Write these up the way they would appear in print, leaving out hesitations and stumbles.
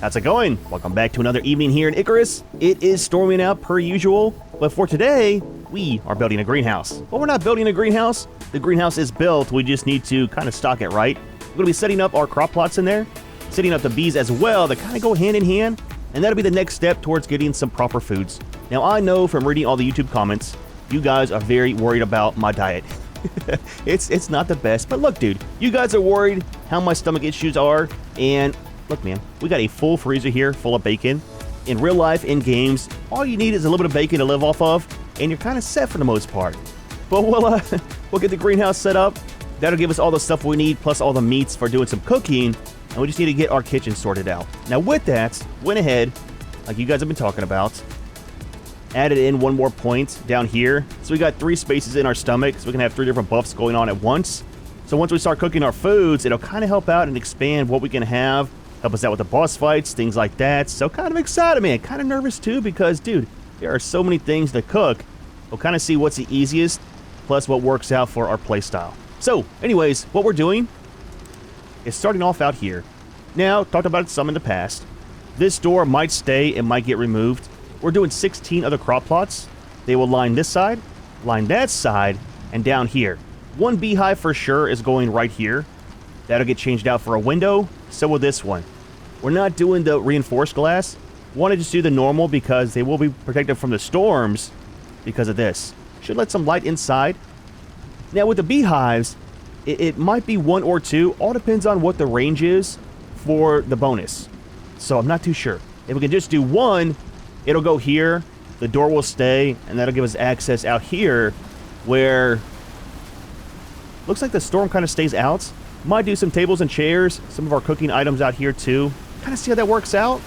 How's it going? Welcome back to another evening here in Icarus. It is storming out per usual, but for today, we are building a greenhouse. But we're not building a greenhouse. The greenhouse is built. We just need to kind of stock it right. We're going to be setting up our crop plots in there, setting up the bees as well that kind of go hand in hand, and that'll be the next step towards getting some proper foods. Now, I know from reading all the YouTube comments, you guys are very worried about my diet. It's not the best, but look, dude, you guys are worried how my stomach issues are, and look, man, we got a full freezer here full of bacon. In real life, in games, all you need is a little bit of bacon to live off of, and you're kind of set for the most part. But we'll get the greenhouse set up. That'll give us all the stuff we need, plus all the meats for doing some cooking, and we just need to get our kitchen sorted out. Now, with that, went ahead, like you guys have been talking about, added in one more point down here. So we got 3 spaces in our stomach, so we can have 3 different buffs going on at once. So once we start cooking our foods, it'll kind of help out and expand what we can have, help us out with the boss fights, things like that. So kind of excited, man. Kind of nervous too because, dude, there are so many things to cook. We'll kind of see what's the easiest, plus what works out for our playstyle. So, anyways, what we're doing is starting off out here. Now, talked about it some in the past. This door might stay, it might get removed. We're doing 16 other crop plots. They will line this side, line that side, and down here. One beehive for sure is going right here. That'll get changed out for a window. So will this one. We're not doing the reinforced glass. Want to just do the normal because they will be protected from the storms because of this. Should let some light inside. Now with the beehives, it might be 1 or 2. All depends on what the range is for the bonus. So I'm not too sure. If we can just do 1, it'll go here, the door will stay, and that'll give us access out here where looks like the storm kind of stays out. Might do some tables and chairs, some of our cooking items out here too. Kind of see how that works out.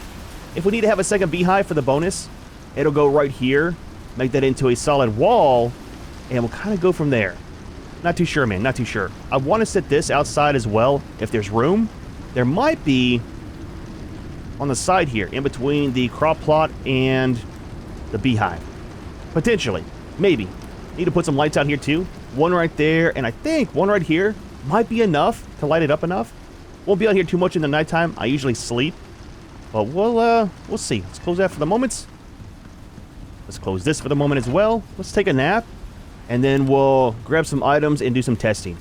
If we need to have a second beehive for the bonus, it'll go right here, make that into a solid wall, and we'll kind of go from there. Not too sure, man, not too sure. I want to set this outside as well if there's room. There might be on the side here, in between the crop plot and the beehive. Potentially. Maybe. Need to put some lights out here too. One right there, and I think one right here might be enough to light it up enough. Won't be out here too much in the nighttime. I usually sleep. But we'll see. Let's close that for the moment. Let's close this for the moment as well. Let's take a nap. And then we'll grab some items and do some testing.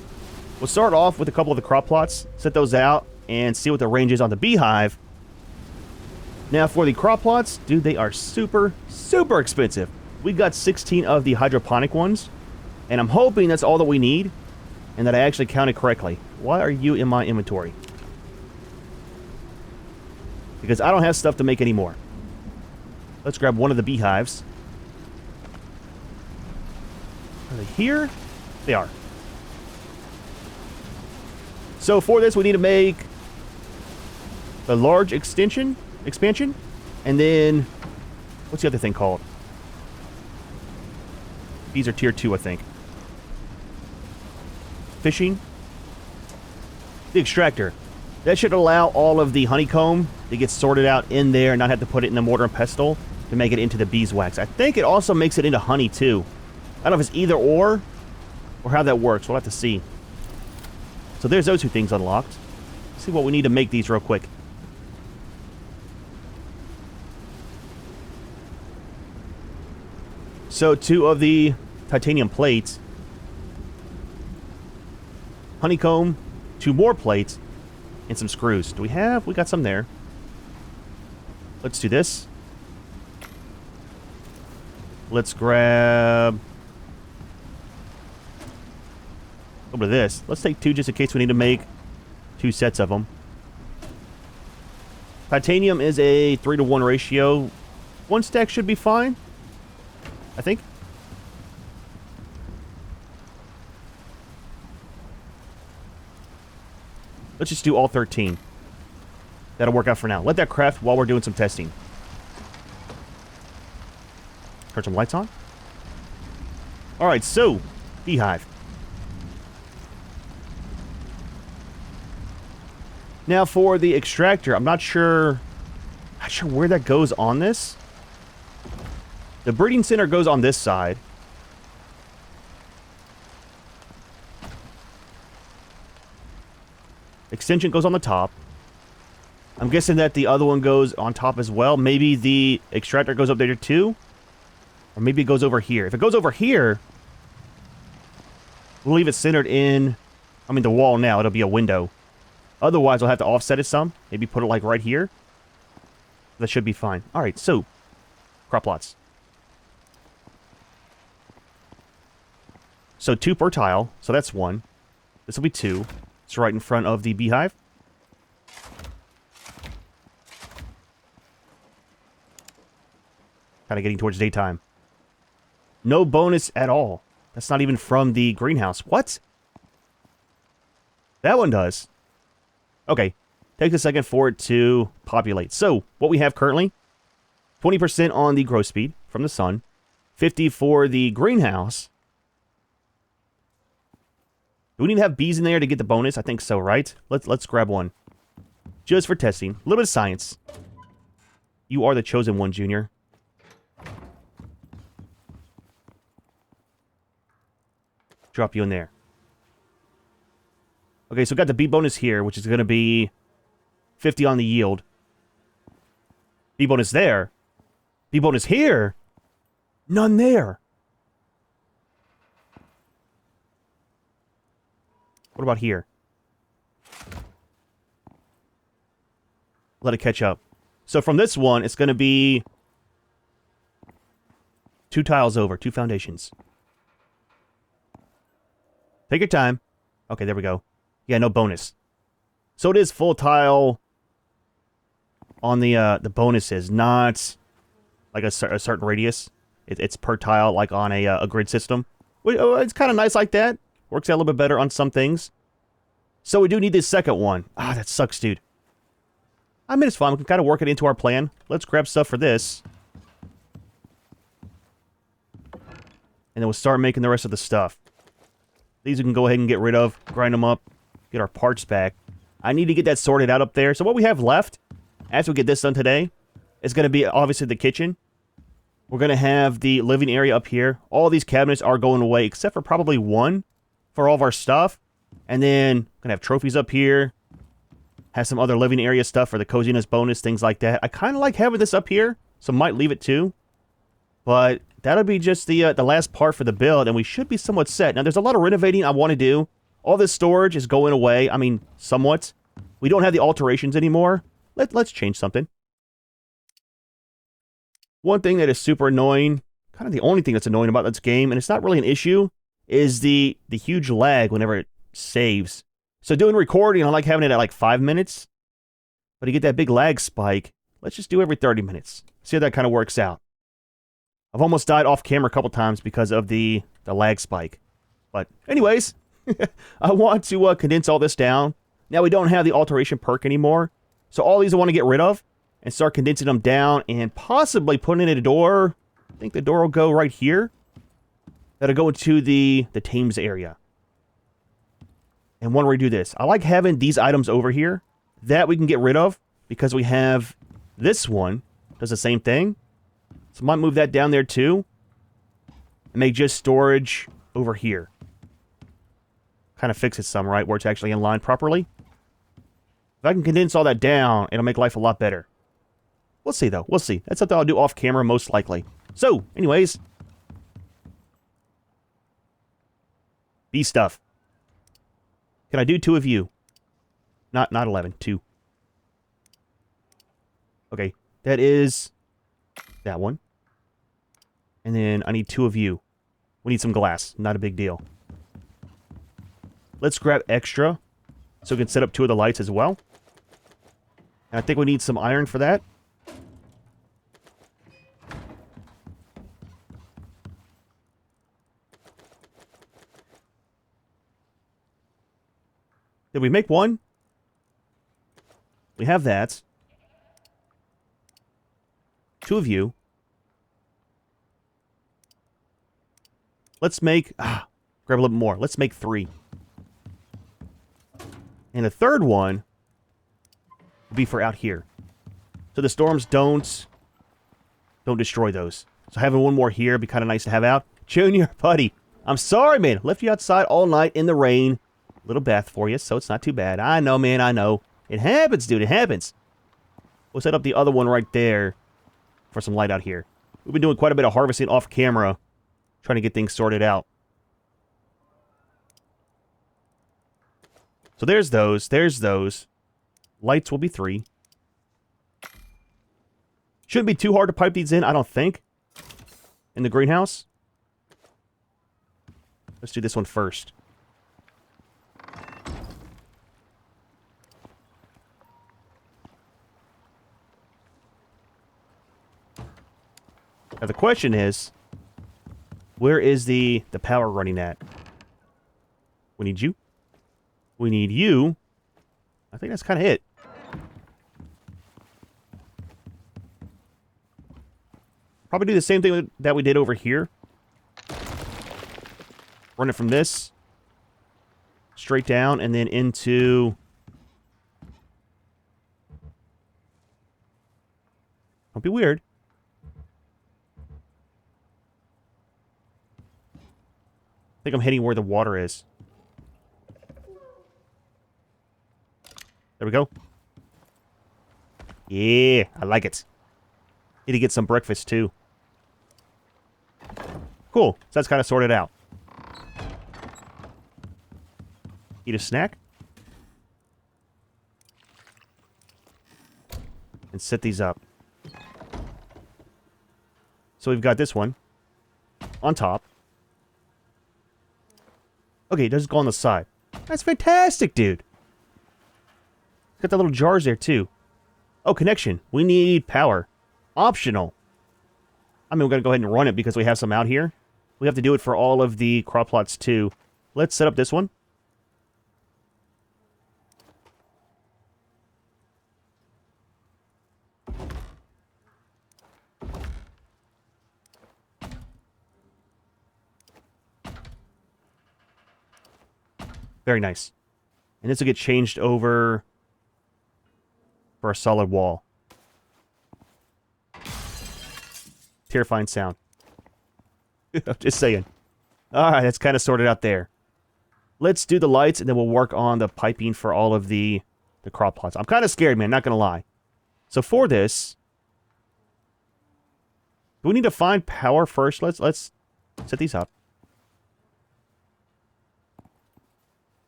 We'll start off with a couple of the crop plots. Set those out and see what the range is on the beehive. Now for the crop plots, dude, they are super, super expensive. We got 16 of the hydroponic ones, and I'm hoping that's all that we need, and that I actually counted correctly. Why are you in my inventory? Because I don't have stuff to make anymore. Let's grab one of the beehives. Are they here? They are. So for this, we need to make the large expansion, and then what's the other thing called? These are tier 2, I think. Fishing. The extractor. That should allow all of the honeycomb to get sorted out in there and not have to put it in the mortar and pestle to make it into the beeswax. I think it also makes it into honey too. I don't know if it's either or how that works. We'll have to see. So there's those 2 things unlocked. Let's see what we need to make these real quick. So 2 of the titanium plates. Honeycomb, 2 more plates, and some screws. Do we have? We got some there. Let's do this. Let's grab a little bit of this. Let's take 2 just in case we need to make 2 sets of them. Titanium is a 3-to-1 ratio. 1 stack should be fine, I think. Let's just do all 13. That'll work out for now. Let that craft while we're doing some testing. Turn some lights on. Alright, so, beehive. Now for the extractor, I'm not sure where that goes on this. The breeding center goes on this side. Extension goes on the top. I'm guessing that the other one goes on top as well. Maybe the extractor goes up there too. Or maybe it goes over here. If it goes over here, we'll leave it centered in, I mean, the wall now. It'll be a window. Otherwise, I'll have to offset it some. Maybe put it like right here. That should be fine. All right, so crop plots. So 2 per tile. So that's 1. This will be 2. It's right in front of the beehive. Kind of getting towards daytime. No bonus at all. That's not even from the greenhouse. What? That one does. Okay. Takes a second for it to populate. So, what we have currently, 20% on the growth speed from the sun, 50 for the greenhouse. Do we need to have bees in there to get the bonus? I think so, right? Let's grab one. Just for testing. A little bit of science. You are the chosen one, Junior. Drop you in there. Okay, so we got the bee bonus here, which is going to be 50 on the yield. Bee bonus there. Bee bonus here. None there. What about here? Let it catch up. So from this one, it's going to be 2 tiles over, 2 foundations. Take your time. Okay, there we go. Yeah, no bonus. So it is full tile on the bonuses, not like a certain radius. It's per tile, like on a grid system. It's kind of nice like that. Works out a little bit better on some things. So we do need this second one. Ah, that sucks, dude. I mean, it's fine. We can kind of work it into our plan. Let's grab stuff for this. And then we'll start making the rest of the stuff. These we can go ahead and get rid of. Grind them up. Get our parts back. I need to get that sorted out up there. So what we have left, after we get this done today, is going to be obviously the kitchen. We're going to have the living area up here. All these cabinets are going away, except for probably one for all of our stuff. And then we're going to have trophies up here. Have some other living area stuff for the coziness bonus, things like that. I kind of like having this up here, so might leave it too. But that'll be just the last part for the build, and we should be somewhat set. Now, there's a lot of renovating I want to do. All this storage is going away. I mean, somewhat. We don't have the alterations anymore. Let's change something. One thing that is super annoying, kind of the only thing that's annoying about this game, and it's not really an issue, is the huge lag whenever it saves. So doing recording, I like having it at like 5 minutes. But to get that big lag spike, let's just do every 30 minutes. See how that kind of works out. I've almost died off camera a couple times because of the lag spike. But anyways, I want to condense all this down. Now we don't have the alteration perk anymore. So all these I want to get rid of and start condensing them down and possibly putting in a door. I think the door will go right here. That'll go into the Thames area. And when we do this, I like having these items over here that we can get rid of because we have this one does the same thing. So I might move that down there too and make just storage over here. Kind of fix it some, right, where it's actually in line properly. If I can condense all that down, it'll make life a lot better. We'll see, though. We'll see. That's something I'll do off camera, most likely. So, anyways. Bee stuff. Can I do 2 of you? Not 11. 2. Okay. That is that one. And then I need 2 of you. We need some glass. Not a big deal. Let's grab extra so we can set up 2 of the lights as well. And I think we need some iron for that. Did we make one? We have that. 2 of you. Let's make... grab a little more. Let's make 3. And the third one will be for out here. So the storms don't destroy those. So having one more here would be kind of nice to have out. Junior, buddy, I'm sorry, man. Left you outside all night in the rain. Little bath for you, so it's not too bad. I know, man, I know. It happens, dude. It happens. We'll set up the other one right there for some light out here. We've been doing quite a bit of harvesting off camera, trying to get things sorted out. So there's those. There's those. Lights will be 3. Shouldn't be too hard to pipe these in, I don't think. In the greenhouse. Let's do this one first. Now the question is, where is the power running at? We need you. We need you. I think that's kind of it. Probably do the same thing that we did over here. Run it from this. Straight down and then into... Don't be weird. I think I'm heading where the water is. There we go. Yeah, I like it. Need to get some breakfast, too. Cool. So that's kind of sorted out. Eat a snack. And set these up. So we've got this one on top. Okay, it does go on the side. That's fantastic, dude. Got the little jars there, too. Oh, connection. We need power. Optional. I mean, we're going to go ahead and run it because we have some out here. We have to do it for all of the crop plots, too. Let's set up this one. Very nice. And this will get changed over for a solid wall. Terrifying sound. I'm just saying. Alright, that's kind of sorted out there. Let's do the lights, and then we'll work on the piping for all of the crop plots. I'm kind of scared, man, not going to lie. So for this... Do we need to find power first? Let's set these up.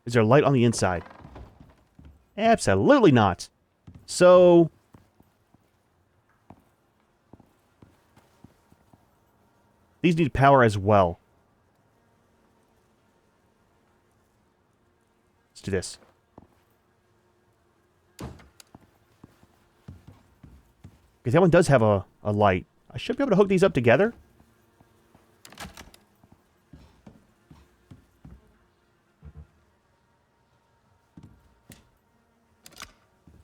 Is there light on the inside? Absolutely not. So... These need power as well. Let's do this. Because that one does have a light. I should be able to hook these up together.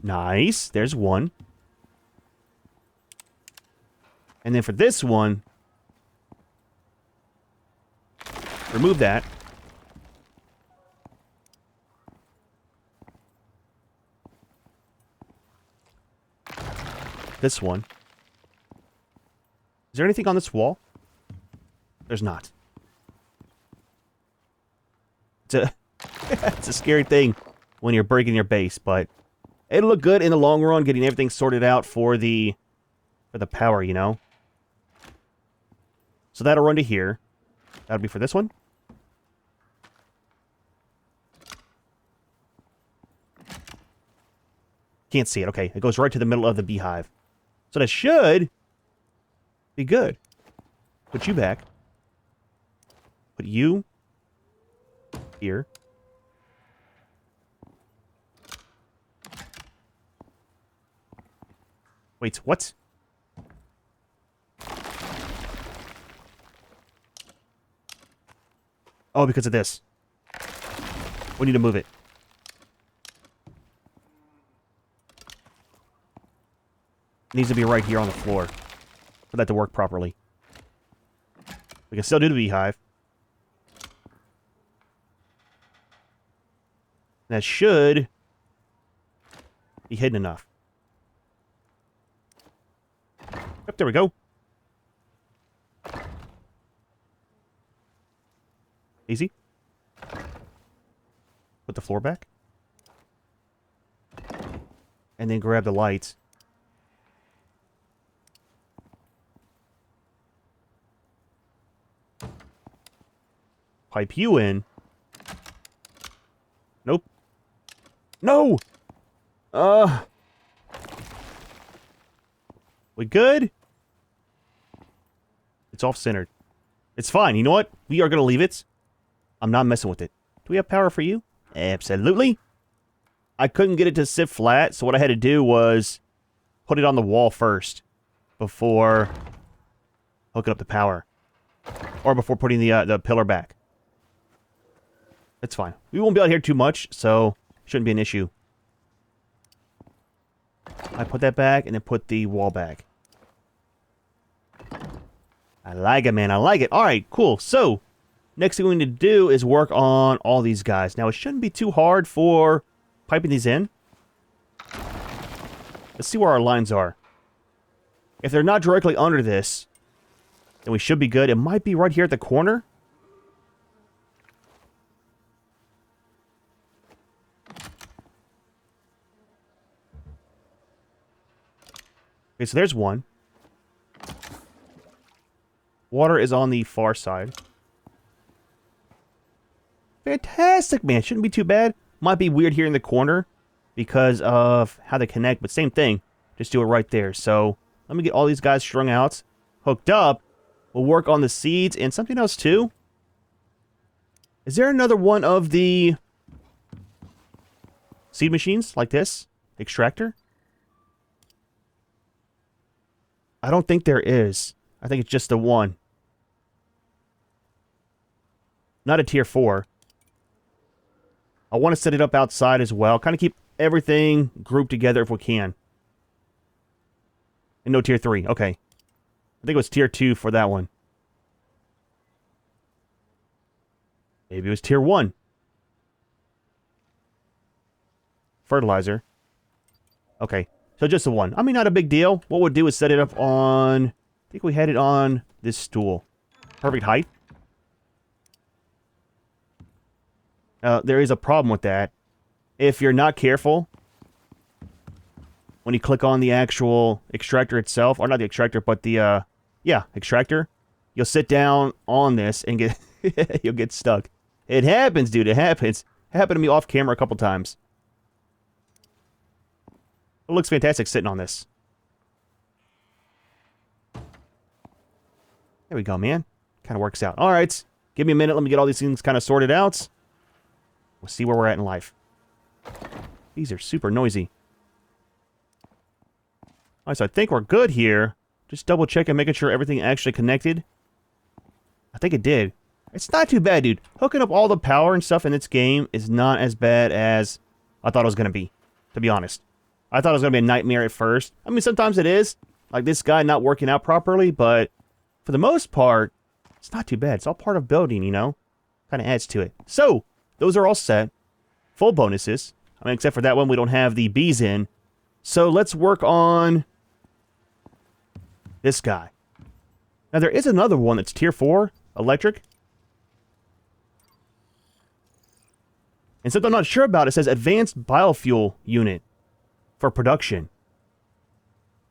Nice. There's one. And then for this one... Remove that. This one. Is there anything on this wall? There's not. It's a, it's a scary thing when you're breaking your base, but it'll look good in the long run, getting everything sorted out for the power, you know? So that'll run to here. That'll be for this one. Can't see it. Okay, it goes right to the middle of the beehive. So that should be good. Put you back. Put you here. Wait, what? Oh, because of this. We need to move it. It needs to be right here on the floor for that to work properly. We can still do the beehive. That should be hidden enough. Yep, there we go. Easy. Put the floor back. And then grab the lights. pipe you in. Nope. No! We good? It's off-centered. It's fine. You know what? We are going to leave it. I'm not messing with it. Do we have power for you? Absolutely. I couldn't get it to sit flat, so what I had to do was put it on the wall first before hooking up the power. Or before putting the pillar back. That's fine. We won't be out here too much, so shouldn't be an issue. I put that back and then put the wall back. I like it, man. I like it. All right, cool. So, next thing we need to do is work on all these guys. Now, it shouldn't be too hard for piping these in. Let's see where our lines are. If they're not directly under this, then we should be good. It might be right here at the corner. Okay, so there's one. Water is on the far side. Fantastic, man. Shouldn't be too bad. Might be weird here in the corner because of how they connect, but same thing. Just do it right there. So let me get all these guys strung out, hooked up. We'll work on the seeds and something else too. Is there another one of the seed machines like this? Extractor? I don't think there is. I think it's just the one. Not a tier 4. I want to set it up outside as well. Kind of keep everything grouped together if we can. And no tier 3. Okay. I think it was tier 2 for that one. Maybe it was tier 1. Fertilizer. Okay. So just the one. I mean, not a big deal. What we'll do is set it up on... I think we had it on this stool. Perfect height. There is a problem with that. If you're not careful, when you click on the actual extractor itself, or not the extractor, but the, extractor, you'll sit down on this and get, you'll get stuck. It happens, dude, it happens. It happened to me off camera a couple times. It looks fantastic sitting on this. There we go, man. Kind of works out. All right, give me a minute. Let me get all these things kind of sorted out. We'll see where we're at in life. These are super noisy. Alright, so I think we're good here. Just double checking, making sure everything actually connected. I think it did. It's not too bad, dude. Hooking up all the power and stuff in this game is not as bad as I thought it was going to be, to be honest. I thought it was going to be a nightmare at first. I mean, sometimes it is. Like this guy not working out properly, but for the most part, it's not too bad. It's all part of building, you know? Kind of adds to it. So, those are all set. Full bonuses. I mean, except for that one, we don't have the bees in. So let's work on this guy. Now, there is another one that's tier 4, electric. And something I'm not sure about, it says advanced biofuel unit for production.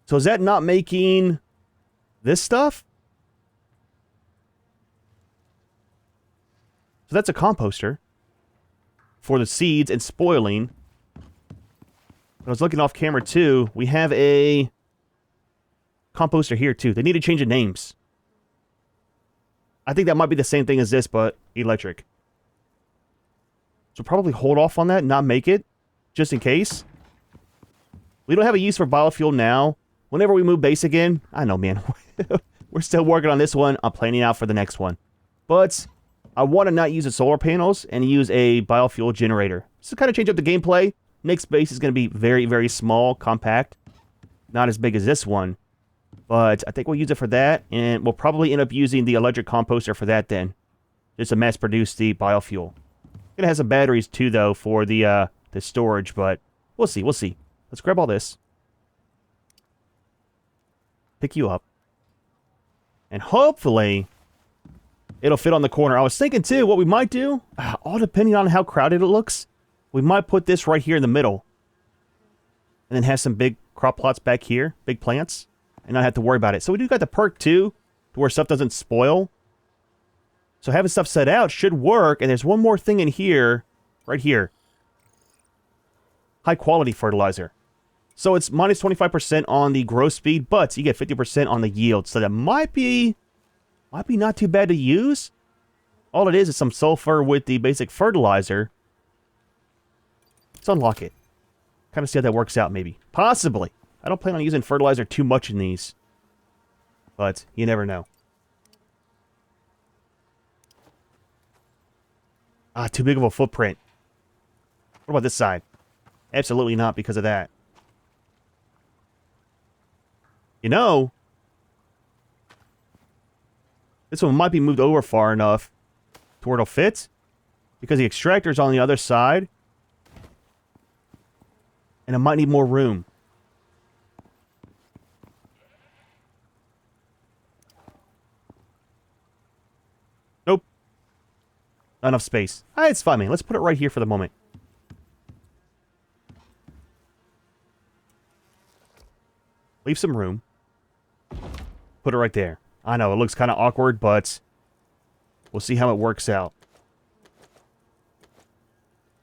So is that not making this stuff? So that's a composter for the seeds and spoiling. I was looking off camera too. We have a composter here too. They need to change the names. I think that might be the same thing as this, but electric. So probably hold off on that, not make it, just in case. We don't have a use for biofuel now. Whenever we move base again, I know, man. We're still working on this one. I'm planning out for the next one. But I want to not use the solar panels and use a biofuel generator. Just to kind of change up the gameplay. Next base is going to be very, very small, compact. Not as big as this one. But I think we'll use it for that. And we'll probably end up using the electric composter for that then. Just to mass produce the biofuel. It has some batteries too, though, for the storage. But we'll see, we'll see. Let's grab all this. Pick you up. And hopefully it'll fit on the corner. I was thinking, too, what we might do, all depending on how crowded it looks, we might put this right here in the middle. And then have some big crop plots back here, big plants, and not have to worry about it. So we do got the perk, too, to where stuff doesn't spoil. So having stuff set out should work. And there's one more thing in here. Right here. High quality fertilizer. So it's minus 25% on the growth speed, but you get 50% on the yield. So that might be not too bad to use. All it is some sulfur with the basic fertilizer. Let's unlock it. Kind of see how that works out, maybe. Possibly. I don't plan on using fertilizer too much in these. But you never know. Ah, too big of a footprint. What about this side? Absolutely not because of that. You know, this one might be moved over far enough to where it'll fit. Because the extractor's on the other side. And it might need more room. Nope. Not enough space. It's fine, man. Let's put it right here for the moment. Leave some room. Put it right there. I know, it looks kind of awkward, but we'll see how it works out.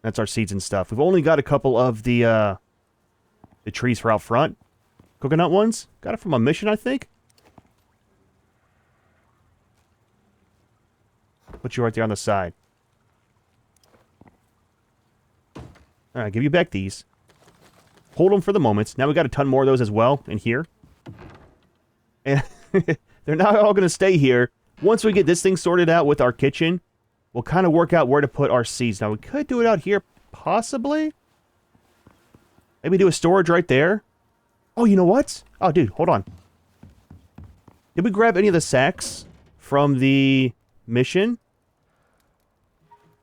That's our seeds and stuff. We've only got a couple of the trees for out front. Coconut ones. Got it from a mission, I think. Put you right there on the side. Alright, give you back these. Hold them for the moment. Now we got a ton more of those as well in here. And they're not all going to stay here. Once we get this thing sorted out with our kitchen, we'll kind of work out where to put our seeds. Now, we could do it out here, possibly. Maybe do a storage right there. Oh, you know what? Oh, dude, hold on. Did we grab any of the sacks from the mission?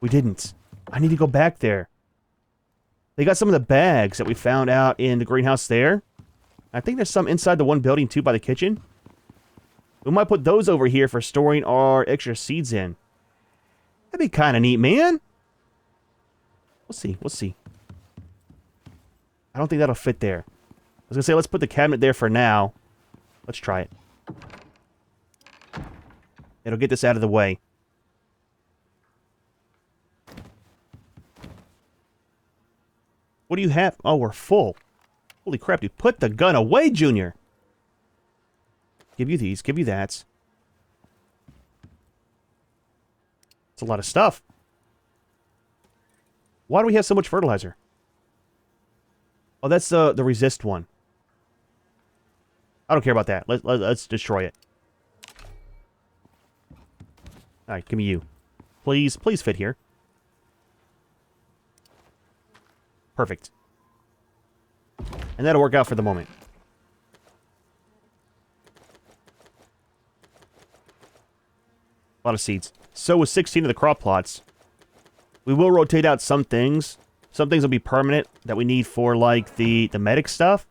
We didn't. I need to go back there. They got some of the bags that we found out in the greenhouse there. I think there's some inside the one building, too, by the kitchen. We might put those over here for storing our extra seeds in. That'd be kind of neat, man. We'll see. We'll see. I don't think that'll fit there. I was going to say, let's put the cabinet there for now. Let's try it. It'll get this out of the way. What do you have? Oh, we're full. Holy crap, dude. Put the gun away, Junior. Give you these. Give you that. It's a lot of stuff. Why do we have so much fertilizer? Oh, that's the resist one. I don't care about that. Let's destroy it. Alright, give me you. Please fit here. Perfect. And that'll work out for the moment. A lot of seeds. So with 16 of the crop plots, we will rotate out some things. Some things will be permanent that we need for, like, the medic stuff.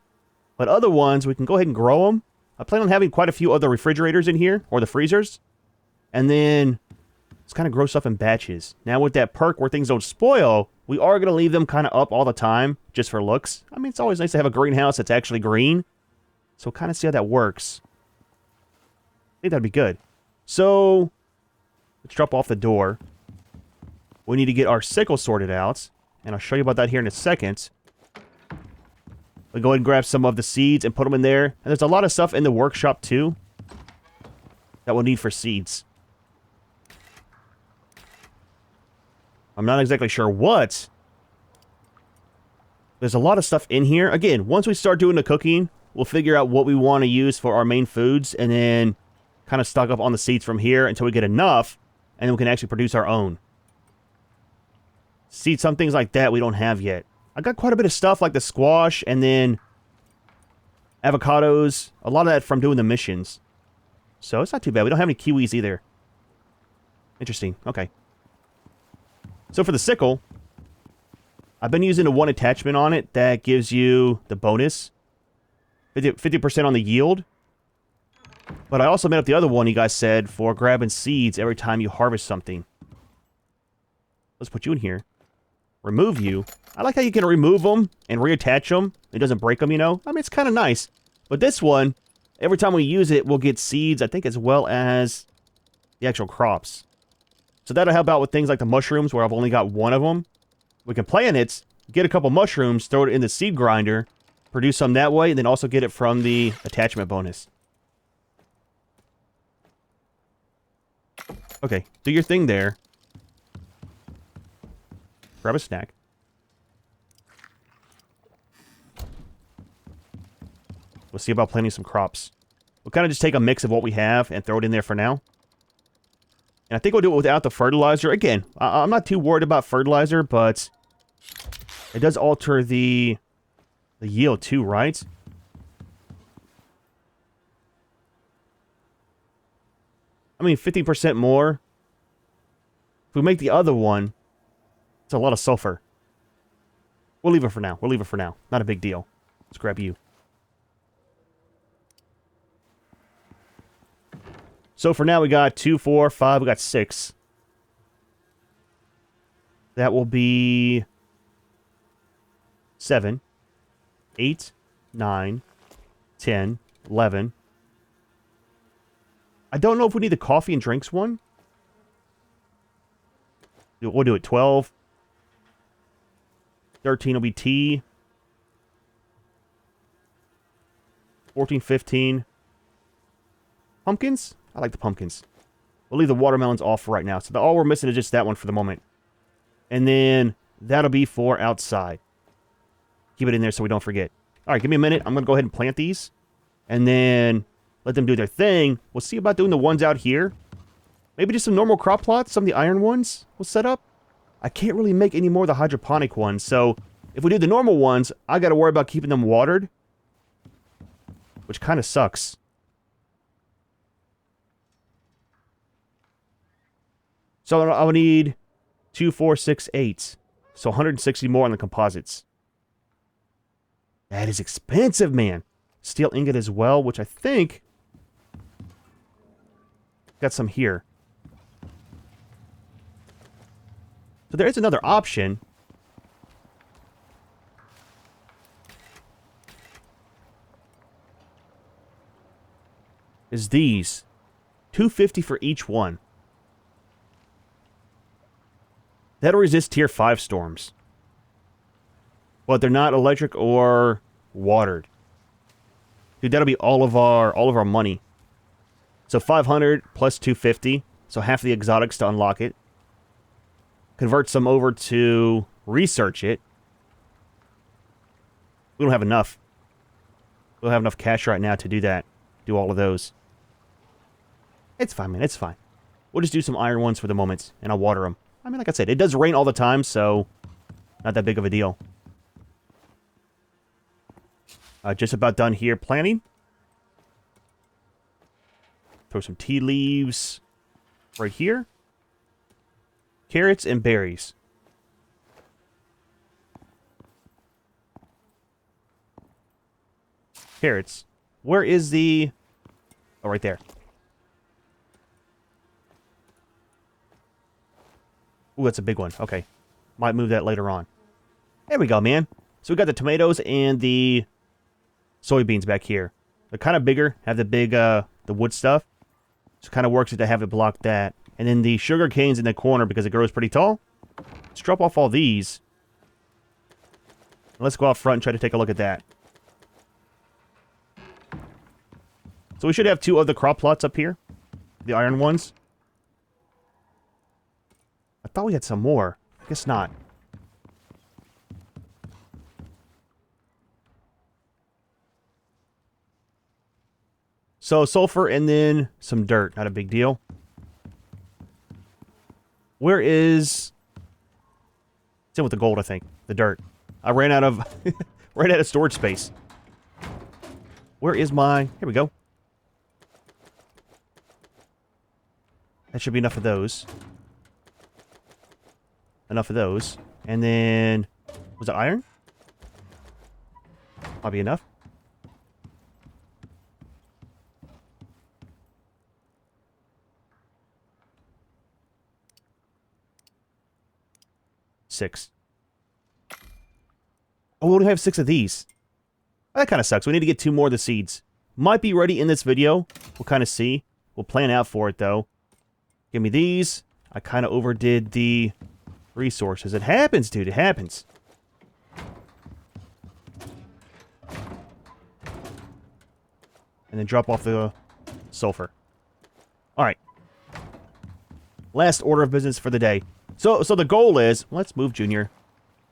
But other ones, we can go ahead and grow them. I plan on having quite a few other refrigerators in here, or the freezers. And then, let's kind of grow stuff in batches. Now with that perk where things don't spoil, we are going to leave them kind of up all the time, just for looks. I mean, it's always nice to have a greenhouse that's actually green. So we'll kind of see how that works. I think that'd be good. So, let's drop off the door. We need to get our sickle sorted out. And I'll show you about that here in a second. We'll go ahead and grab some of the seeds and put them in there. And there's a lot of stuff in the workshop, too, that we'll need for seeds. I'm not exactly sure what. There's a lot of stuff in here. Again, once we start doing the cooking, we'll figure out what we want to use for our main foods. And then kind of stock up on the seeds from here until we get enough. And then we can actually produce our own. Seeds, some things like that we don't have yet. I got quite a bit of stuff like the squash and then avocados. A lot of that from doing the missions. So it's not too bad. We don't have any kiwis either. Interesting. Okay. So for the sickle, I've been using the one attachment on it that gives you the bonus. 50% on the yield. But I also made up the other one you guys said for grabbing seeds every time you harvest something. Let's put you in here. Remove you. I like how you can remove them and reattach them. It doesn't break them, you know? I mean, it's kind of nice. But this one, every time we use it, we'll get seeds, I think, as well as the actual crops. So that'll help out with things like the mushrooms, where I've only got one of them. We can plant it, get a couple mushrooms, throw it in the seed grinder, produce some that way, and then also get it from the attachment bonus. Okay, do your thing there. Grab a snack. We'll see about planting some crops. We'll kind of just take a mix of what we have and throw it in there for now. And I think we'll do it without the fertilizer. Again, I'm not too worried about fertilizer, but it does alter the yield too, right? I mean, 50% more. If we make the other one, it's a lot of sulfur. We'll leave it for now. We'll leave it for now. Not a big deal. Let's grab you. So for now, we got 2, 4, 5. We got 6. That will be 7, 8, 9, 10, 11. I don't know if we need the coffee and drinks one. We'll do it. 12. 13 will be tea. 14, 15. Pumpkins? I like the pumpkins. We'll leave the watermelons off for right now. So all we're missing is just that one for the moment. And then that'll be for outside. Keep it in there so we don't forget. All right, give me a minute. I'm going to go ahead and plant these. And then let them do their thing. We'll see about doing the ones out here. Maybe just some normal crop plots. Some of the iron ones we'll set up. I can't really make any more of the hydroponic ones. So if we do the normal ones, I got to worry about keeping them watered. Which kind of sucks. So I'll need 2, 4, 6, 8. So 160 more on the composites. That is expensive, man. Steel ingot as well, which I think... got some here. So there is another option. Is these. $250 for each one. That'll resist tier 5 storms. But they're not electric or watered. Dude, that'll be all of our money. So 500 plus 250. So half the exotics to unlock it. Convert some over to research it. We don't have enough. We don't have enough cash right now to do that. Do all of those. It's fine, man. It's fine. We'll just do some iron ones for the moment, and I'll water them. I mean, like I said, it does rain all the time, so not that big of a deal. Just about done here planting. Throw some tea leaves right here. Carrots and berries. Carrots. Where is the... oh, right there. Ooh, that's a big one. Okay. Might move that later on. There we go, man. So we got the tomatoes and the soybeans back here. They're kind of bigger. Have the big, the wood stuff. So it kind of works to have it block that. And then the sugar cane's in the corner because it grows pretty tall. Let's drop off all these. Let's go out front and try to take a look at that. So we should have 2 other crop plots up here. The iron ones. I thought we had some more. I guess not. So sulfur and then some dirt. Not a big deal. Where is... it's in with the gold, I think. The dirt. I ran out of... ran out of storage space. Where is my... here we go. That should be enough of those. Enough of those. And then... was it iron? Might be enough. Six. Oh, we only have 6 of these. That kind of sucks. We need to get 2 more of the seeds. Might be ready in this video. We'll kind of see. We'll plan out for it, though. Give me these. I kind of overdid the resources. It happens, dude. It happens. And then drop off the sulfur. Alright. Last order of business for the day. So the goal is... Let's move, Junior.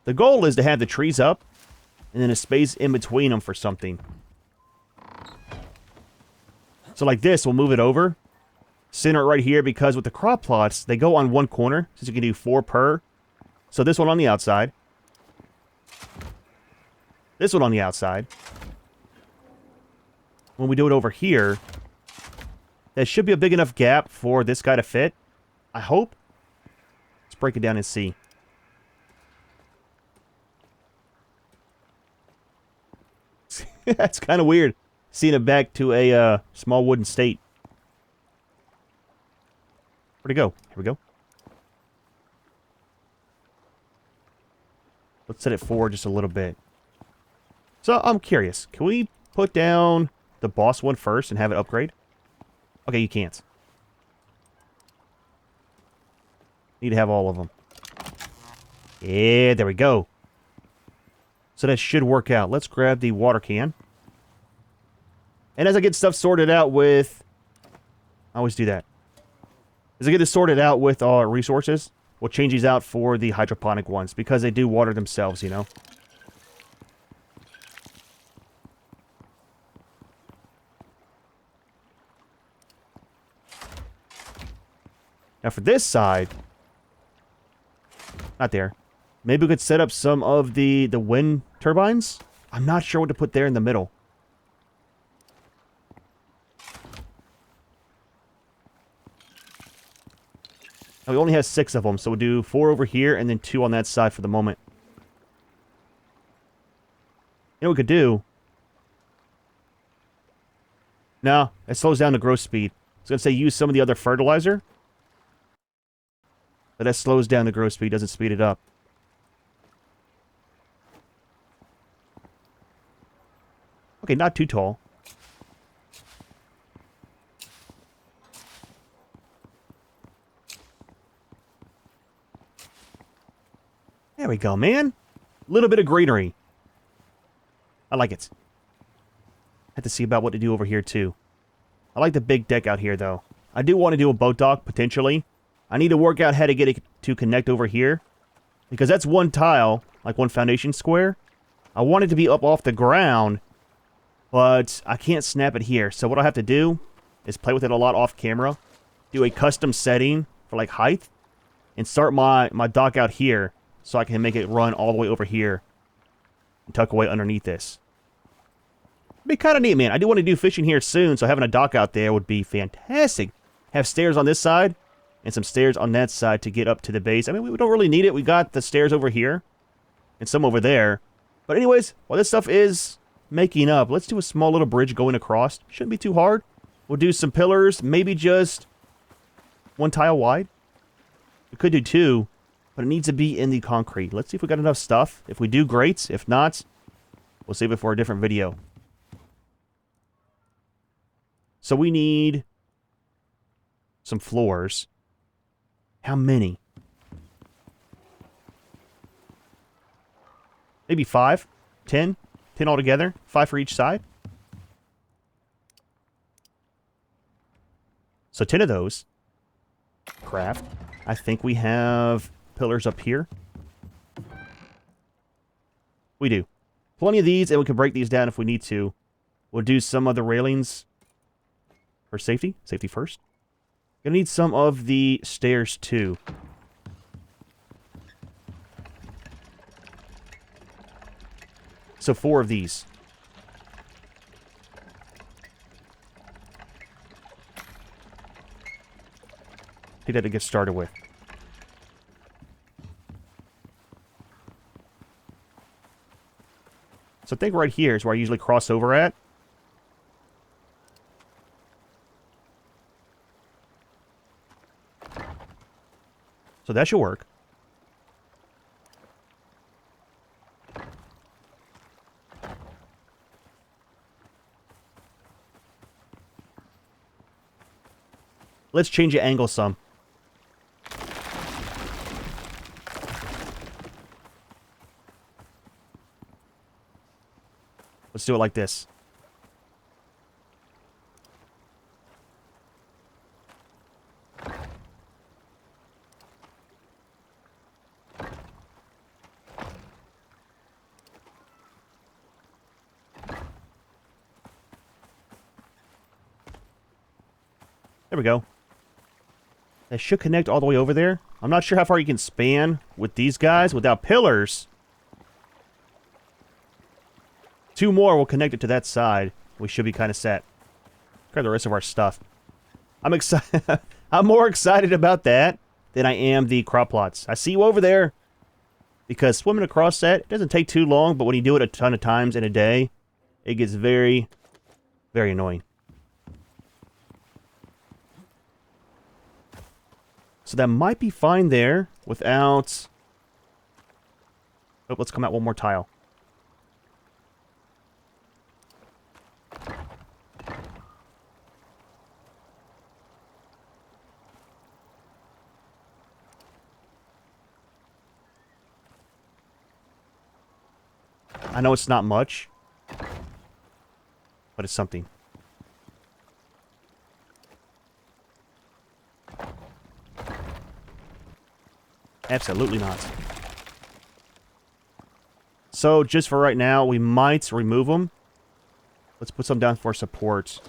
The goal is to have the trees up, and then a space in between them for something. So like this, we'll move it over. Center it right here, because with the crop plots, they go on one corner, since you can do 4 per. So this one on the outside. This one on the outside. When we do it over here, that should be a big enough gap for this guy to fit. I hope. Let's break it down and see. That's kind of weird, seeing it back to a small wooden state. Where'd it go? Here we go. Let's set it forward just a little bit. So, I'm curious. Can we put down the boss one first and have it upgrade? Okay, you can't. Need to have all of them. Yeah, there we go. So that should work out. Let's grab the water can. And as I get stuff sorted out with... I always do that. As I get this sorted out with our resources, we'll change these out for the hydroponic ones, because they do water themselves, you know. Now for this side... Not there. Maybe we could set up some of the wind turbines? I'm not sure what to put there in the middle. Now we only have 6 of them, so we'll do 4 over here and then 2 on that side for the moment. You know what we could do? No, it slows down the growth speed. I was going to say use some of the other fertilizer. But that slows down the growth speed, doesn't speed it up. Okay, not too tall. There we go, man. A little bit of greenery. I like it. Have to see about what to do over here, too. I like the big deck out here, though. I do want to do a boat dock, potentially. I need to work out how to get it to connect over here. Because that's one tile, like one foundation square. I want it to be up off the ground, but I can't snap it here. So what I'll have to do is play with it a lot off camera. Do a custom setting for like height. And start my dock out here so I can make it run all the way over here. And tuck away underneath this. It'd be kind of neat, man. I do want to do fishing here soon, so having a dock out there would be fantastic. Have stairs on this side and some stairs on that side to get up to the base. I mean, we don't really need it. We got the stairs over here and some over there. But anyways, while this stuff is making up, let's do a small little bridge going across. Shouldn't be too hard. We'll do some pillars, maybe just 1 tile wide. We could do 2, but it needs to be in the concrete. Let's see if we got enough stuff. If we do, great. If not, we'll save it for a different video. So we need some floors. How many? Maybe 5? 10? 10 altogether? 5 for each side? So 10 of those. Craft. I think we have pillars up here. We do. Plenty of these, and we can break these down if we need to. We'll do some of the railings for safety. Safety first. Gonna need some of the stairs too. So 4 of these. Take that to get started with. So I think right here is where I usually cross over at. So that should work. Let's change the angle some. Let's do it like this. There we go. That should connect all the way over there. I'm not sure how far you can span with these guys without pillars. 2 more will connect it to that side. We should be kind of set. Grab the rest of our stuff. I'm excited. I'm more excited about that than I am the crop plots. I see you over there. Because swimming across that, it doesn't take too long, but when you do it a ton of times in a day, it gets very, very annoying. So that might be fine there without... Oh, let's come out one more tile. I know it's not much, but it's something. Absolutely not. So, just for right now, we might remove them. Let's put some down for support.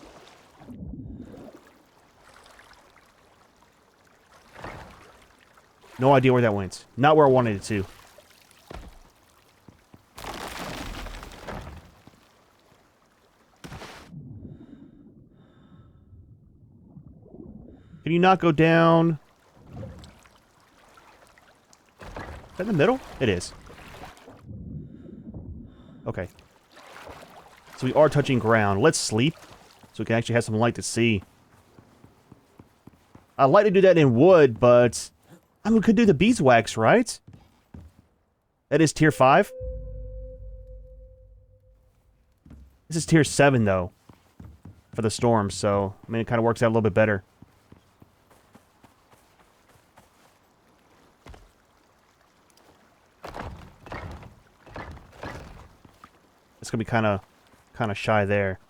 No idea where that went. Not where I wanted it to. Can you not go down? Is that in the middle? It is. Okay. So we are touching ground. Let's sleep so we can actually have some light to see. I'd like to do that in wood, but I mean, we could do the beeswax, right? That is tier 5. This is tier 7, though, for the storm, so I mean, it kind of works out a little bit better. It's gonna be kind of shy there.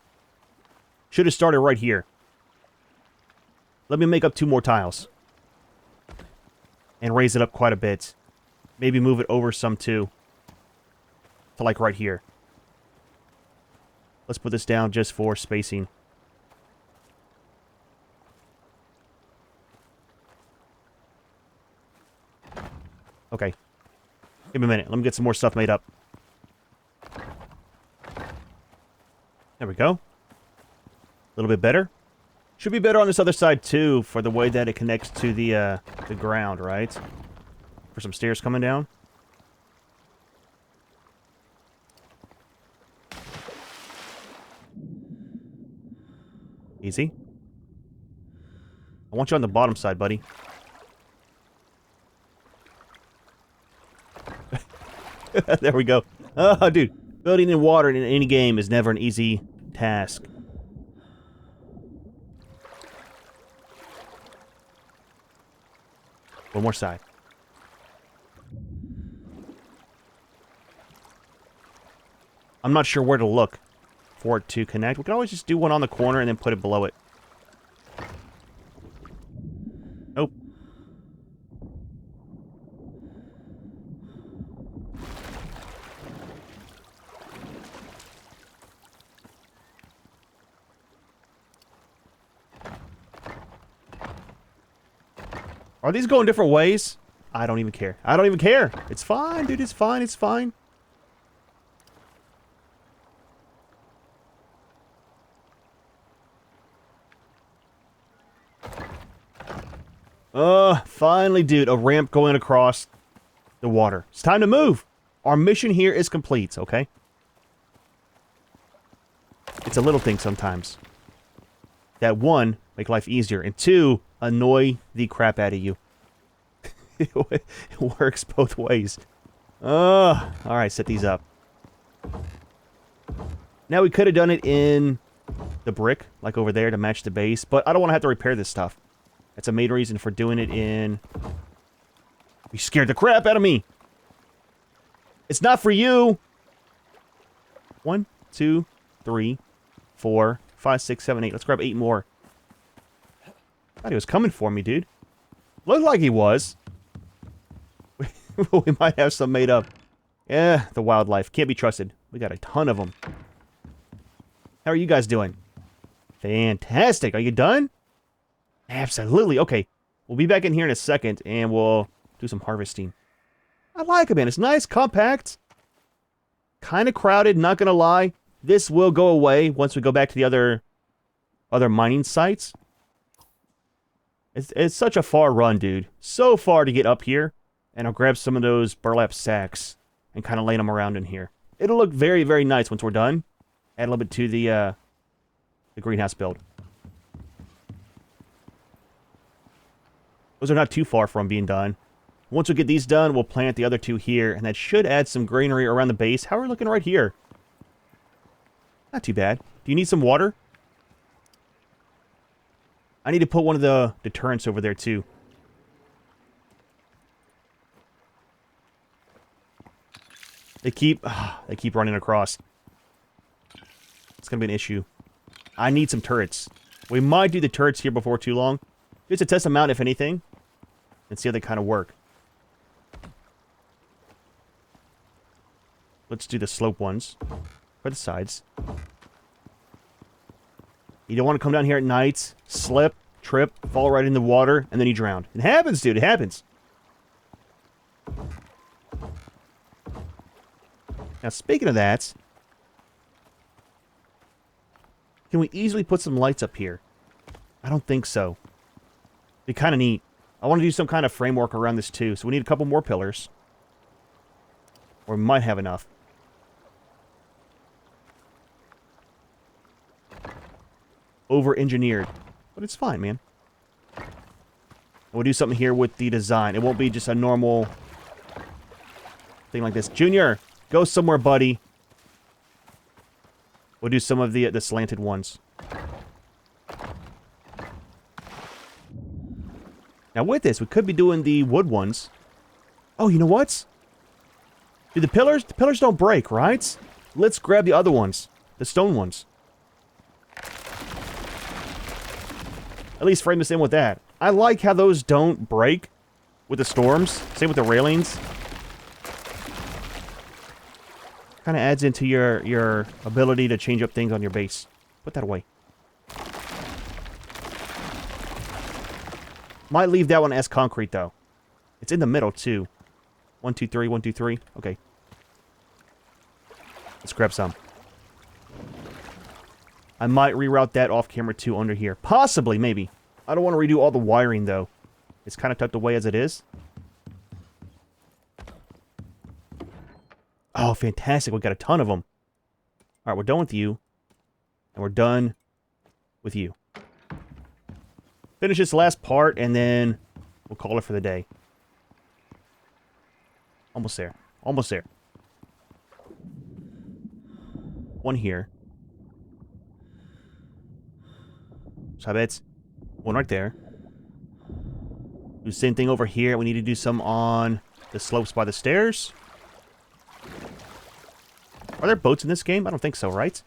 Should have started right here. Let me make up 2 more tiles. And raise it up quite a bit. Maybe move it over some too. To like right here. Let's put this down just for spacing. Okay. Give me a minute. Let me get some more stuff made up. There we go. A little bit better. Should be better on this other side, too, for the way that it connects to the ground, right? For some stairs coming down. Easy. I want you on the bottom side, buddy. There we go. Oh, dude. Building in water in any game is never an easy task. One more side. I'm not sure where to look for it to connect. We can always just do one on the corner and then put it below it. Nope. Are these going different ways? I don't even care. I don't even care. It's fine, dude. It's fine. It's fine. Finally, dude. A ramp going across the water. It's time to move. Our mission here is complete, okay? It's a little thing sometimes. That, 1, make life easier, and 2, annoy the crap out of you. It works both ways. Alright, set these up. Now, we could have done it in the brick, like over there, to match the base, but I don't want to have to repair this stuff. That's a main reason for doing it in... You scared the crap out of me! It's not for you! 1, 2, 3, 4, 5, 6, 7, 8. Let's grab 8 more. Thought he was coming for me, dude. Looked like he was. We might have some made up. Yeah, the wildlife. Can't be trusted. We got a ton of them. How are you guys doing? Fantastic. Are you done? Absolutely. Okay. We'll be back in here in a second, and we'll do some harvesting. I like it, man. It's nice, compact. Kind of crowded, not gonna lie. This will go away once we go back to the other mining sites. It's such a far run, dude. So far to get up here. And I'll grab some of those burlap sacks and kind of lay them around in here. It'll look very, very nice once we're done. Add a little bit to the greenhouse build. Those are not too far from being done. Once we get these done, we'll plant the other 2 here, and that should add some greenery around the base. How are we looking right here? Not too bad. Do you need some water? I need to put one of the deterrents over there, too. They keep running across. It's going to be an issue. I need some turrets. We might do the turrets here before too long. Just to test them out, if anything. And see how they kind of work. Let's do the slope ones. For the sides. You don't want to come down here at night, slip, trip, fall right in the water, and then you drown. It happens, dude. It happens. Now, speaking of that, can we easily put some lights up here? I don't think so. Be kind of neat. I want to do some kind of framework around this too, so we need a couple more pillars. Or we might have enough. Over-engineered. But it's fine, man. We'll do something here with the design. It won't be just a normal thing like this. Junior! Go somewhere, buddy. We'll do some of the slanted ones. Now with this, we could be doing the wood ones. Oh, you know what? Do the pillars don't break, right? Let's grab the other ones. The stone ones. At least frame this in with that. I like how those don't break with the storms. Same with the railings. Kind of adds into your ability to change up things on your base. Put that away. Might leave that one as concrete, though. It's in the middle, too. 1, 2, 3, 1, 2, 3. Okay. Let's grab some. I might reroute that off camera, too, under here. Possibly, maybe. I don't want to redo all the wiring, though. It's kind of tucked away as it is. Oh, fantastic. We got a ton of them. Alright, we're done with you. And we're done with you. Finish this last part, and then we'll call it for the day. Almost there. Almost there. One here. So I bet one right there. Do the same thing over here. We need to do some on the slopes by the stairs. Are there boats in this game? I don't think so, right?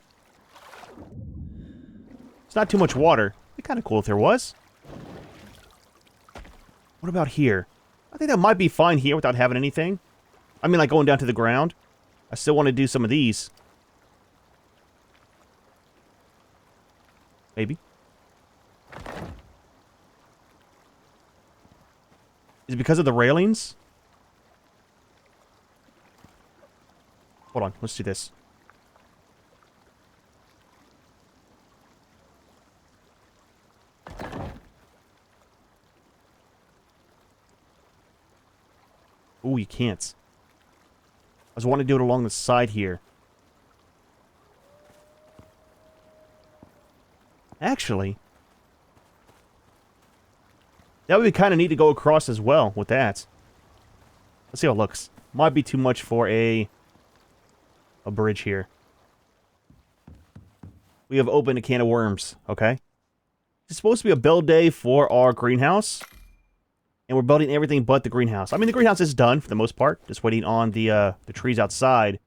It's not too much water. It'd be kind of cool if there was. What about here? I think that might be fine here without having anything. I mean, like going down to the ground. I still want to do some of these. Maybe. Is it because of the railings? Hold on, let's do this. Ooh, you can't. I was wanting to do it along the side here. Actually, that would be kind of neat to go across as well with that. Let's see how it looks. Might be too much for a bridge here. We have opened a can of worms, okay? It's supposed to be a build day for our greenhouse. And we're building everything but the greenhouse. I mean, the greenhouse is done for the most part. Just waiting on the trees outside.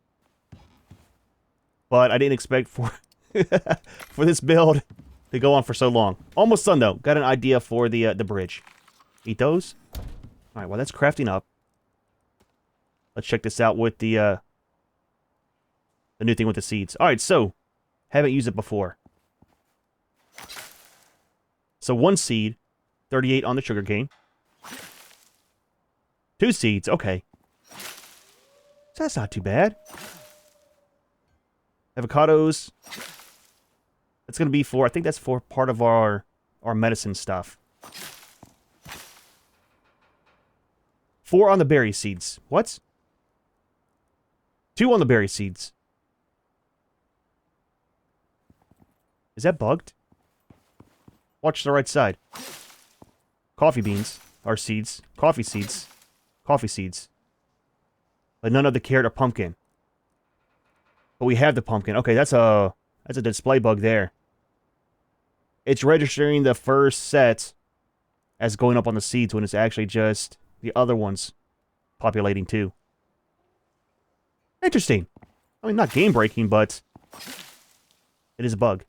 But I didn't expect for for this build to go on for so long. Almost done though. Got an idea for the bridge. Eat those. All right. Well, that's crafting up. Let's check this out with the new thing with the seeds. All right. So haven't used it before. So 1 seed, 38 on the sugarcane. 2 seeds. Okay. So that's not too bad. Avocados. That's going to be for, I think that's for part of our medicine stuff. 4 on the berry seeds. What? 2 on the berry seeds. Is that bugged? Watch the right side. Coffee beans are seeds. Coffee seeds. Coffee seeds. But none of the carrot or pumpkin. But we have the pumpkin. Okay, that's a display bug there. It's registering the first set as going up on the seeds when it's actually just the other ones populating too. Interesting. I mean, not game breaking, but it is a bug.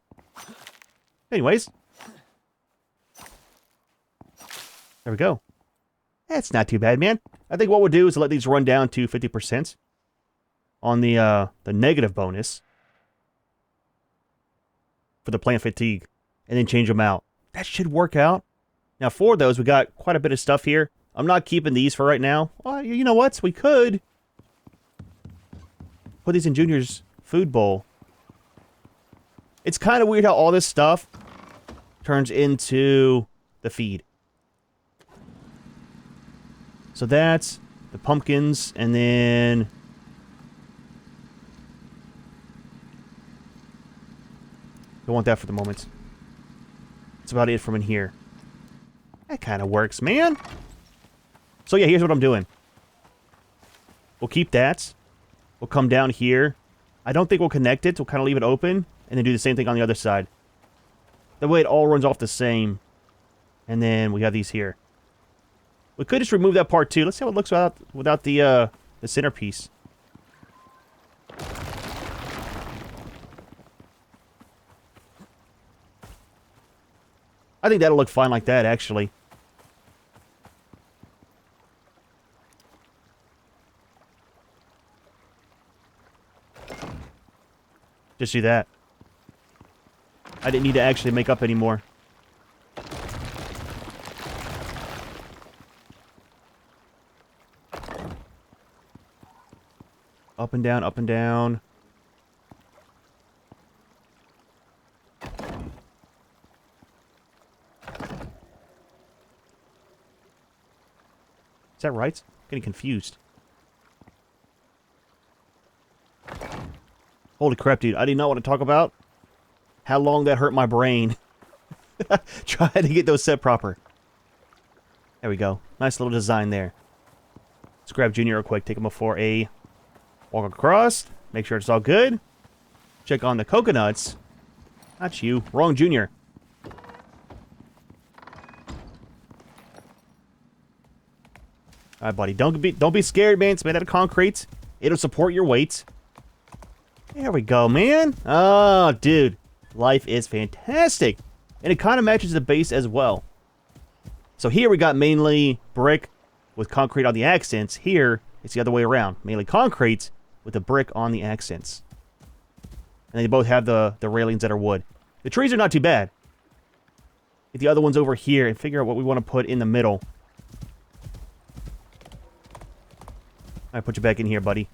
Anyways. There we go. That's not too bad, man. I think what we'll do is let these run down to 50% on the negative bonus for the plant fatigue, and then change them out. That should work out. Now, for those, we got quite a bit of stuff here. I'm not keeping these for right now. Well, you know what? We could put these in Junior's food bowl. It's kind of weird how all this stuff turns into the feed. So that's the pumpkins, and then don't want that for the moment. That's about it from in here. That kind of works, man. So yeah, here's what I'm doing. We'll keep that. We'll come down here. I don't think we'll connect it. We'll kind of leave it open, and then do the same thing on the other side. That way it all runs off the same. And then we have these here. We could just remove that part too. Let's see how it looks without the centerpiece. I think that'll look fine like that, actually. Just do that. I didn't need to actually make up anymore. Up and down, up and down. Is that right? I'm getting confused. Holy crap, dude. I did not want to talk about how long that hurt my brain. Trying to get those set proper. There we go. Nice little design there. Let's grab Junior real quick. Take him before a walk across. Make sure it's all good. Check on the coconuts. Not you. Wrong Junior. Alright, buddy. Don't be scared, man. It's made out of concrete. It'll support your weight. There we go, man. Oh, dude. Life is fantastic. And it kind of matches the base as well. So here we got mainly brick with concrete on the accents. Here, it's the other way around. Mainly concrete with the brick on the accents. And they both have the railings that are wood. The trees are not too bad. Get the other ones over here and figure out what we want to put in the middle. Alright, put you back in here, buddy.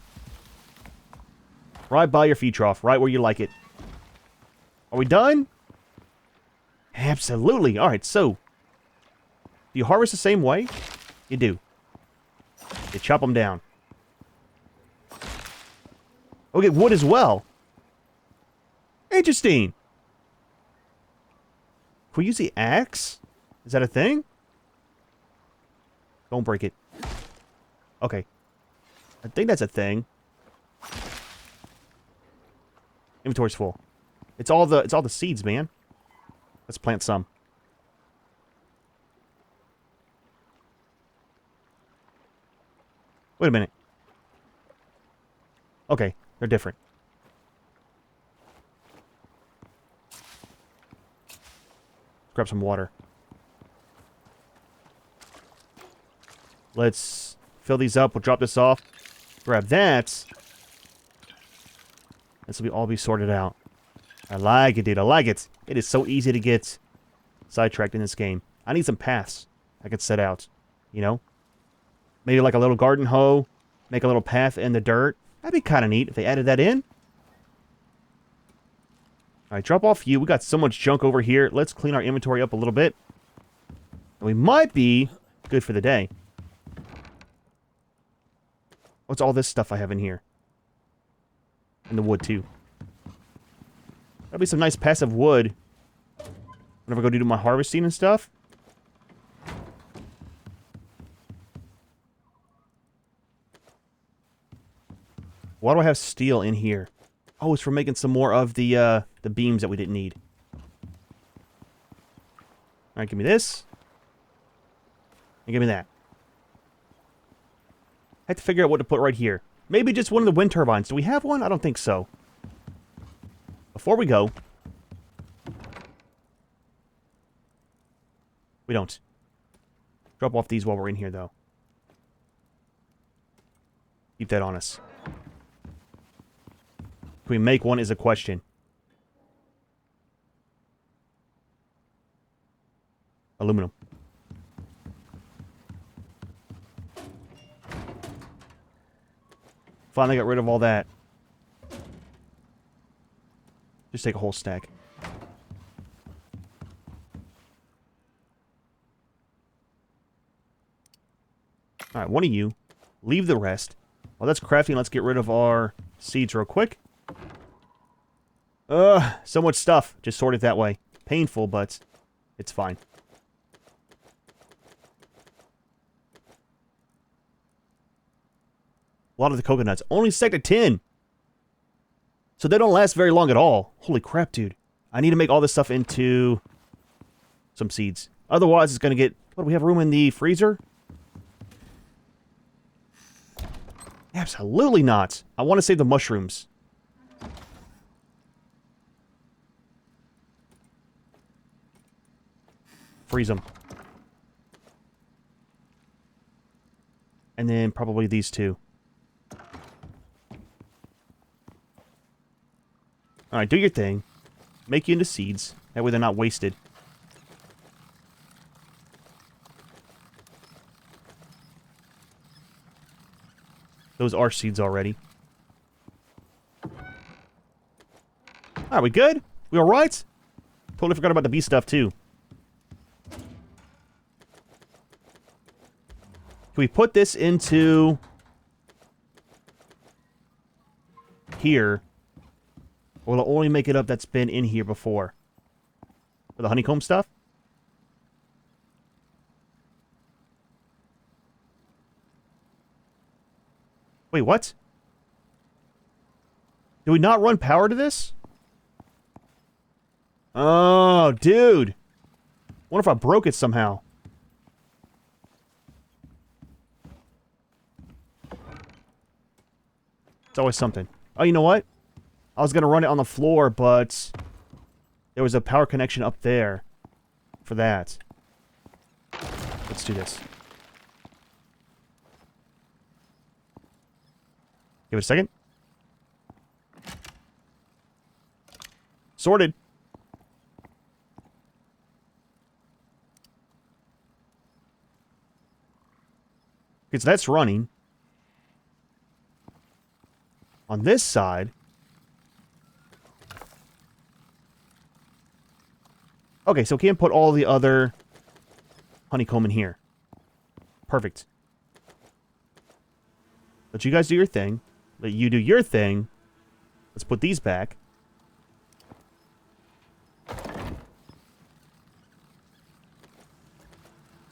Right by your feed trough, right where you like it. Are we done? Absolutely. Alright, so. Do you harvest the same way? You do. You chop them down. Oh, get wood as well. Interesting. Can we use the axe? Is that a thing? Don't break it. Okay. I think that's a thing. Inventory's full. It's all the seeds, man. Let's plant some. Wait a minute. Okay, they're different. grab some water. Let's fill these up. We'll drop this off. Grab that. This will all be sorted out. I like it, dude. I like it. It is so easy to get sidetracked in this game. I need some paths I could set out. You know? Maybe like a little garden hoe. Make a little path in the dirt. That'd be kind of neat if they added that in. Alright, drop off you. We got so much junk over here. Let's clean our inventory up a little bit. And we might be good for the day. What's all this stuff I have in here? And the wood, too. That'll be some nice passive wood. Whenever I go do my harvesting and stuff. Why do I have steel in here? Oh, it's for making some more of the beams that we didn't need. Alright, give me this. And give me that. I have to figure out what to put right here. Maybe just one of the wind turbines. Do we have one? I don't think so. Before we go... We don't. Drop off these while we're in here, though. Keep that on us. Can we make one is a question. Aluminum. Finally got rid of all that. Just take a whole stack. Alright, one of you. Leave the rest. While that's crafting, let's get rid of our seeds real quick. So much stuff. Just sort it that way. Painful, but it's fine. A lot of the coconuts. Only stacked at 10. So they don't last very long at all. Holy crap, dude. I need to make all this stuff into some seeds. Otherwise, it's going to get... What, do we have room in the freezer? Absolutely not. I want to save the mushrooms. Freeze them. And then probably these two. Alright, do your thing. Make you into seeds. That way they're not wasted. Those are seeds already. Alright, we good? We alright? Totally forgot about the bee stuff, too. Can we put this into... here? Or will it only make it up that's been in here before? For the honeycomb stuff? Wait, what? Did we not run power to this? Oh, dude. What if I broke it somehow? It's always something. Oh, you know what? I was going to run it on the floor, but there was a power connection up there for that. Let's do this. Give it a second. Sorted. Okay, so that's running. On this side... Okay, so we can't put all the other honeycomb in here. Perfect. Let you guys do your thing. Let you do your thing. Let's put these back.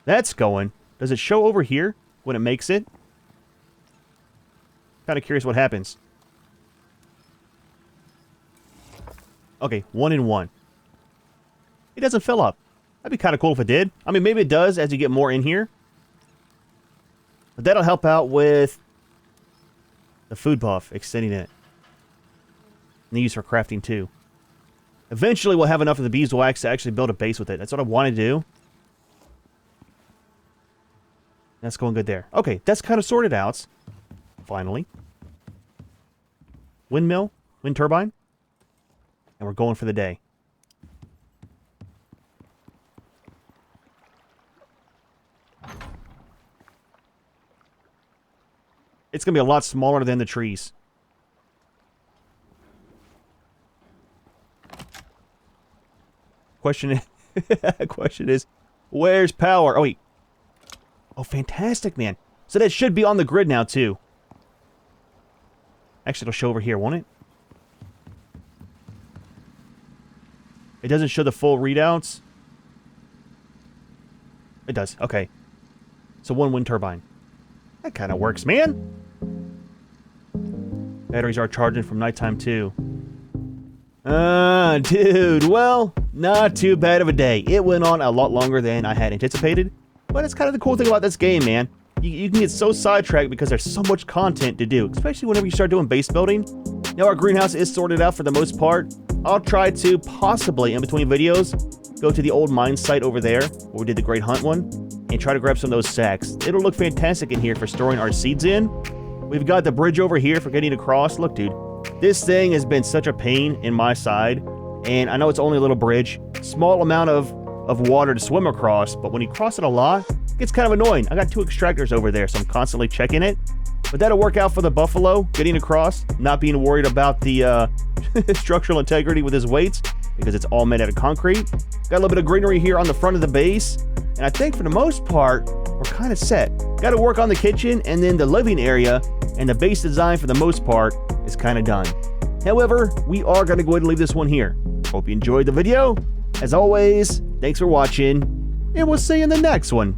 That's going. Does it show over here when it makes it? Kind of curious what happens. Okay, 1 in 1. It doesn't fill up. That'd be kind of cool if it did. I mean, maybe it does as you get more in here. But that'll help out with the food buff, extending it. And the use for crafting, too. Eventually, we'll have enough of the beeswax to actually build a base with it. That's what I want to do. That's going good there. Okay, that's kind of sorted out. Finally. Windmill, wind turbine. And we're going for the day. It's going to be a lot smaller than the trees. Question is, where's power? Oh, wait. Oh, fantastic, man. So that should be on the grid now, too. Actually, it'll show over here, won't it? It doesn't show the full readouts. It does. Okay. So one wind turbine. That kind of works, man. Batteries are charging from nighttime, too. Dude. Well, not too bad of a day. It went on a lot longer than I had anticipated. But it's kind of the cool thing about this game, man. You can get so sidetracked because there's so much content to do, especially whenever you start doing base building. Now our greenhouse is sorted out for the most part. I'll try to possibly, in between videos, go to the old mine site over there, where we did the Great Hunt one, and try to grab some of those sacks. It'll look fantastic in here for storing our seeds in. We've got the bridge over here for getting across. Look, dude, this thing has been such a pain in my side, and I know it's only a little bridge, small amount of water to swim across, but when you cross it a lot, it gets kind of annoying. I got 2 extractors over there, so I'm constantly checking it. But that'll work out for the buffalo, getting across, not being worried about the structural integrity with his weights, because it's all made out of concrete. Got a little bit of greenery here on the front of the base, and I think for the most part, we're kind of set. Got to work on the kitchen, and then the living area, and the base design for the most part is kind of done. However, we are going to go ahead and leave this one here. Hope you enjoyed the video. As always, thanks for watching, and we'll see you in the next one.